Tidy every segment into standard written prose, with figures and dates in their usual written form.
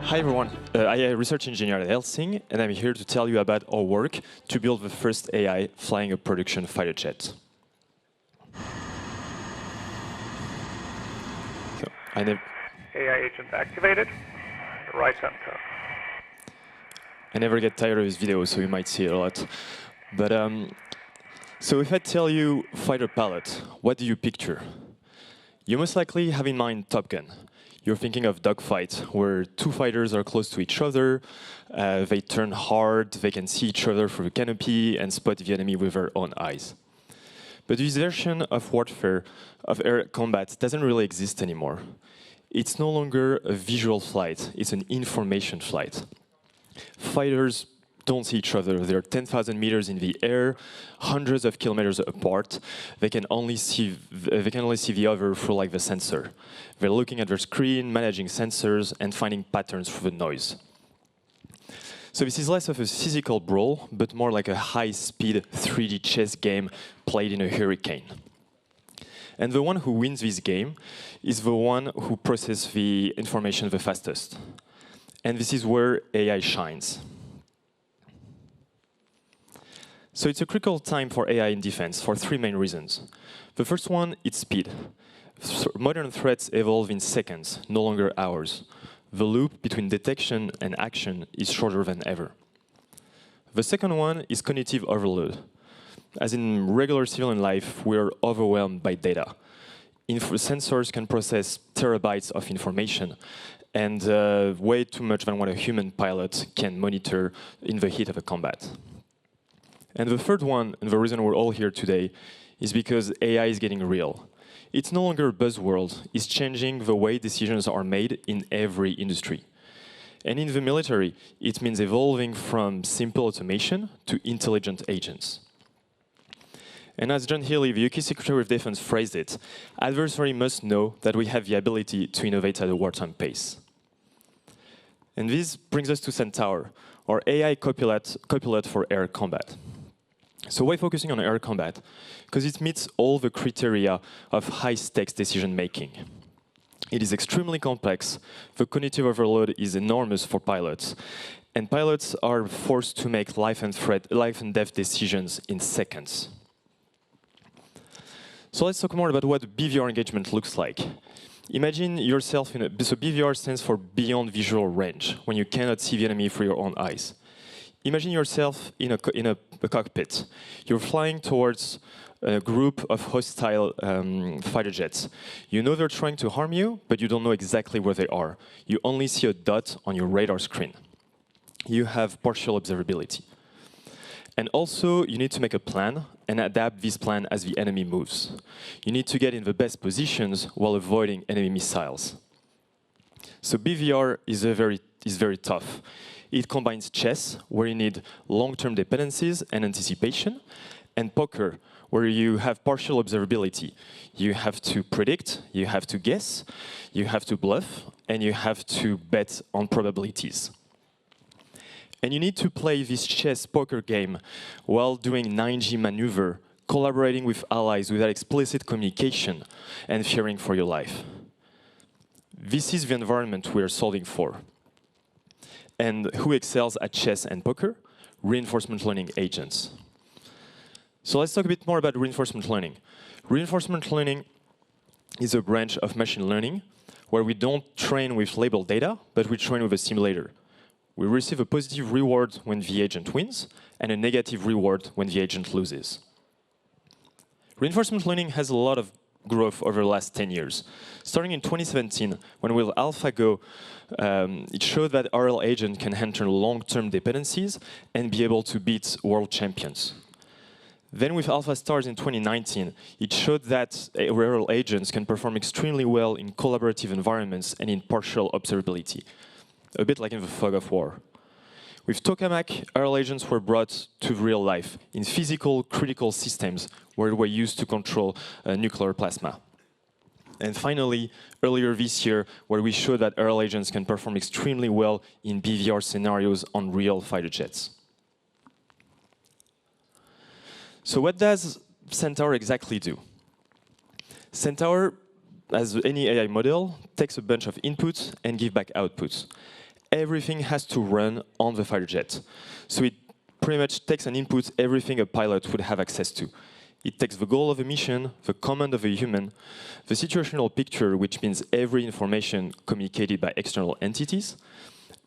Hi everyone, I am a research engineer at Helsing, and I'm here to tell you about our work to build the first AI flying a production fighter jet. So, AI agent activated. Right enter. I never get tired of this video, so you might see it a lot. But so if I tell you fighter pilot, what do you picture? You most likely have in mind Top Gun. You're thinking of dogfight, where two fighters are close to each other, they turn hard, they can see each other through the canopy and spot the enemy with their own eyes. But this version of warfare, of air combat, doesn't really exist anymore. It's no longer a visual flight, it's an information flight. Fighters don't see each other. They're 10,000 meters in the air, hundreds of kilometers apart. They can only see the other through like the sensor. They're looking at their screen, managing sensors, and finding patterns through the noise. So this is less of a physical brawl, but more like a high-speed 3D chess game played in a hurricane. And the one who wins this game is the one who processes the information the fastest. And this is where AI shines. So it's a critical time for AI in defense for three main reasons. The first one, it's speed. Modern threats evolve in seconds, no longer hours. The loop between detection and action is shorter than ever. The second one is cognitive overload. As in regular civilian life, we're overwhelmed by data. Sensors can process terabytes of information, and way too much than what a human pilot can monitor in the heat of a combat. And the third one, and the reason we're all here today, is because AI is getting real. It's no longer a buzzword, it's changing the way decisions are made in every industry. And in the military, it means evolving from simple automation to intelligent agents. And as John Healey, the UK Secretary of Defense, phrased it, adversaries must know that we have the ability to innovate at a wartime pace. And this brings us to Centaur, our AI copilot for air combat. So why focusing on air combat? Because it meets all the criteria of high-stakes decision-making. It is extremely complex, the cognitive overload is enormous for pilots, and pilots are forced to make life and death decisions in seconds. So let's talk more about what BVR engagement looks like. Imagine yourself in a... So BVR stands for Beyond Visual Range, when you cannot see the enemy through your own eyes. Imagine yourself in a cockpit. You're flying towards a group of hostile fighter jets. You know they're trying to harm you, but you don't know exactly where they are. You only see a dot on your radar screen. You have partial observability. And also, you need to make a plan and adapt this plan as the enemy moves. You need to get in the best positions while avoiding enemy missiles. So BVR is very tough. It combines chess, where you need long-term dependencies and anticipation, and poker, where you have partial observability. You have to predict, you have to guess, you have to bluff, and you have to bet on probabilities. And you need to play this chess-poker game while doing 9G maneuver, collaborating with allies without explicit communication, and fearing for your life. This is the environment we are solving for. And who excels at chess and poker? Reinforcement learning agents. So let's talk a bit more about reinforcement learning. Reinforcement learning is a branch of machine learning where we don't train with labeled data, but we train with a simulator. We receive a positive reward when the agent wins and a negative reward when the agent loses. Reinforcement learning has a lot of growth over the last 10 years. Starting in 2017, when with AlphaGo, it showed that RL agent can enter long-term dependencies and be able to beat world champions. Then with AlphaStars in 2019, it showed that RL agents can perform extremely well in collaborative environments and in partial observability, a bit like in the fog of war. With Tokamak, RL agents were brought to real life in physical, critical systems where they were used to control nuclear plasma. And finally, earlier this year, where we showed that RL agents can perform extremely well in BVR scenarios on real fighter jets. So what does Centaur exactly do? Centaur, as any AI model, takes a bunch of inputs and gives back outputs. everything has to run on the fighter jet. So it pretty much takes an input everything a pilot would have access to. It takes the goal of a mission, the command of a human, the situational picture, which means every information communicated by external entities,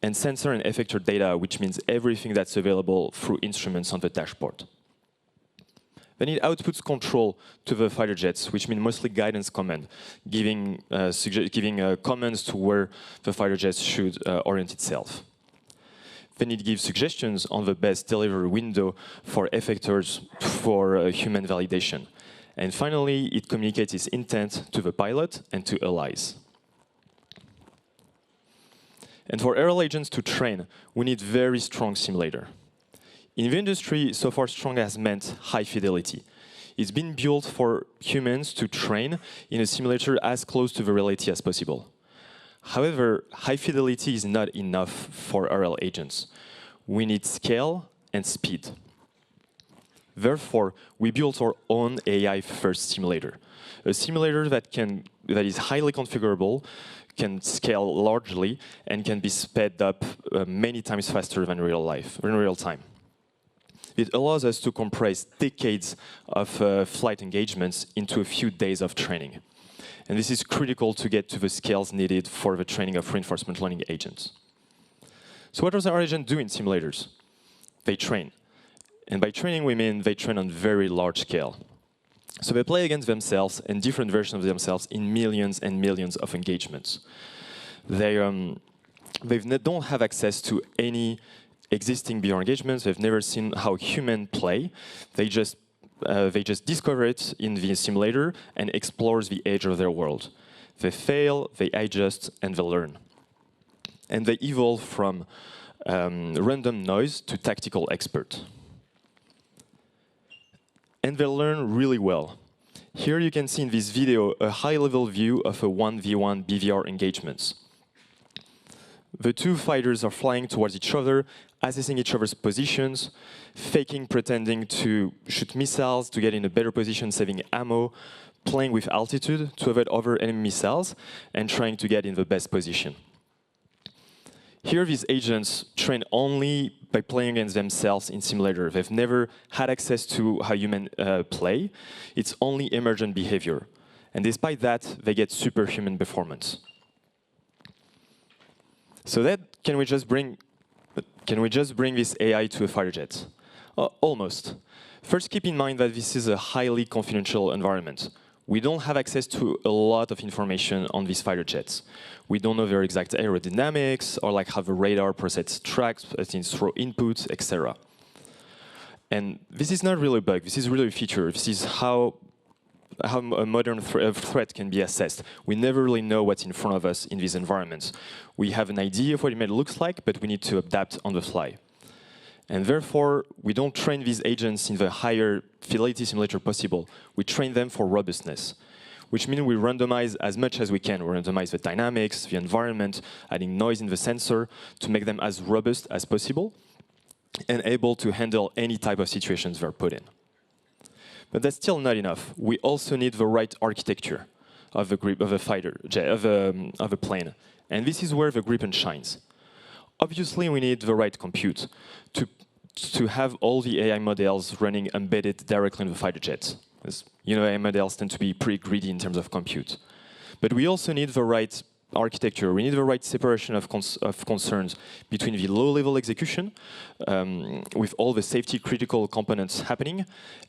and sensor and effector data, which means everything that's available through instruments on the dashboard. Then it outputs control to the fighter jets, which means mostly guidance command, giving commands to where the fighter jets should orient itself. Then it gives suggestions on the best delivery window for effectors for human validation. And finally, it communicates its intent to the pilot and to allies. And for RL agents to train, we need very strong simulator. In the industry, so far strong has meant high fidelity. It's been built for humans to train in a simulator as close to the reality as possible. However, high fidelity is not enough for RL agents. We need scale and speed. Therefore, we built our own AI-first simulator, a simulator that is highly configurable, can scale largely, and can be sped up many times faster than in real time. It allows us to compress decades of flight engagements into a few days of training. And this is critical to get to the scales needed for the training of reinforcement learning agents. So what does our agent do in simulators? They train. And by training, we mean they train on very large scale. So they play against themselves and different versions of themselves in millions and millions of engagements. They don't have access to any existing VR engagements. They've never seen how humans play. They just discover it in the simulator and explores the edge of their world. They fail, they adjust, and they learn. And they evolve from random noise to tactical expert. And they learn really well. Here you can see in this video a high-level view of a 1v1 BVR engagements. The two fighters are flying towards each other, assessing each other's positions, faking, pretending to shoot missiles to get in a better position, saving ammo, playing with altitude to avoid other enemy missiles, and trying to get in the best position. Here, these agents train only by playing against themselves in simulator. They've never had access to how humans play. It's only emergent behavior. And despite that, they get superhuman performance. So can we just bring this AI to a fighter jet? Almost. First, keep in mind that this is a highly confidential environment. We don't have access to a lot of information on these fighter jets. We don't know their exact aerodynamics, or like how the radar processes tracks, throw inputs, etc. And this is not really a bug. This is really a feature. This is how a modern threat can be assessed. We never really know what's in front of us in these environments. We have an idea of what it may look like, but we need to adapt on the fly. And therefore, we don't train these agents in the higher fidelity simulator possible. We train them for robustness, which means we randomize as much as we can. We randomize the dynamics, the environment, adding noise in the sensor to make them as robust as possible and able to handle any type of situations they're put in. But that's still not enough. We also need the right architecture of the grip of a fighter jet, of a plane. And this is where the Gripen shines. Obviously, we need the right compute to have all the AI models running embedded directly in the fighter jets. As you know, AI models tend to be pretty greedy in terms of compute. But we also need the right architecture. We need the right separation of concerns between the low-level execution, with all the safety-critical components happening,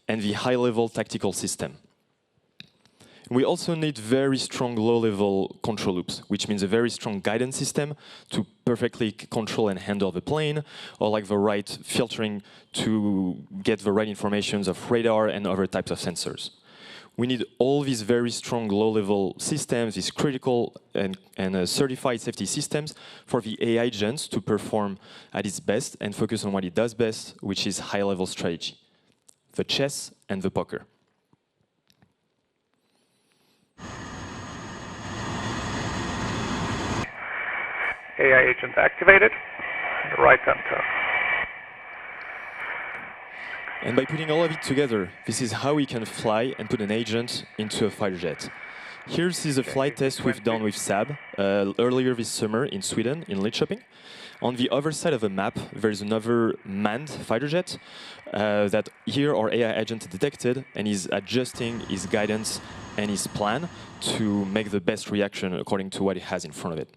and the high-level tactical system. We also need very strong low-level control loops, which means a very strong guidance system to perfectly control and handle the plane, or like the right filtering to get the right informations of radar and other types of sensors. We need all these very strong low-level systems, these critical and certified safety systems for the AI agents to perform at its best and focus on what it does best, which is high-level strategy, the chess and the poker. AI agent activated. Right enter. And by putting all of it together, this is how we can fly and put an agent into a fighter jet. Here's is a flight test we've done with Saab earlier this summer in Sweden, in Lidköping. On the other side of the map, there's another manned fighter jet that here our AI agent detected and is adjusting his guidance and his plan to make the best reaction according to what it has in front of it.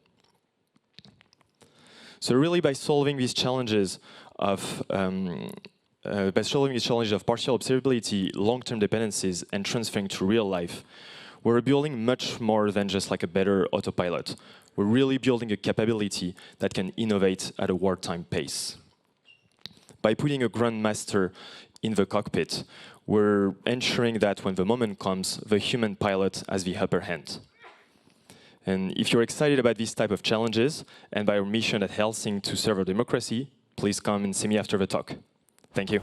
So really, by solving these challenges of partial observability, long-term dependencies, and transferring to real life, we're building much more than just like a better autopilot. We're really building a capability that can innovate at a wartime pace. By putting a grandmaster in the cockpit, we're ensuring that when the moment comes, the human pilot has the upper hand. And if you're excited about these type of challenges and by our mission at Helsing to serve our democracy, please come and see me after the talk. Thank you.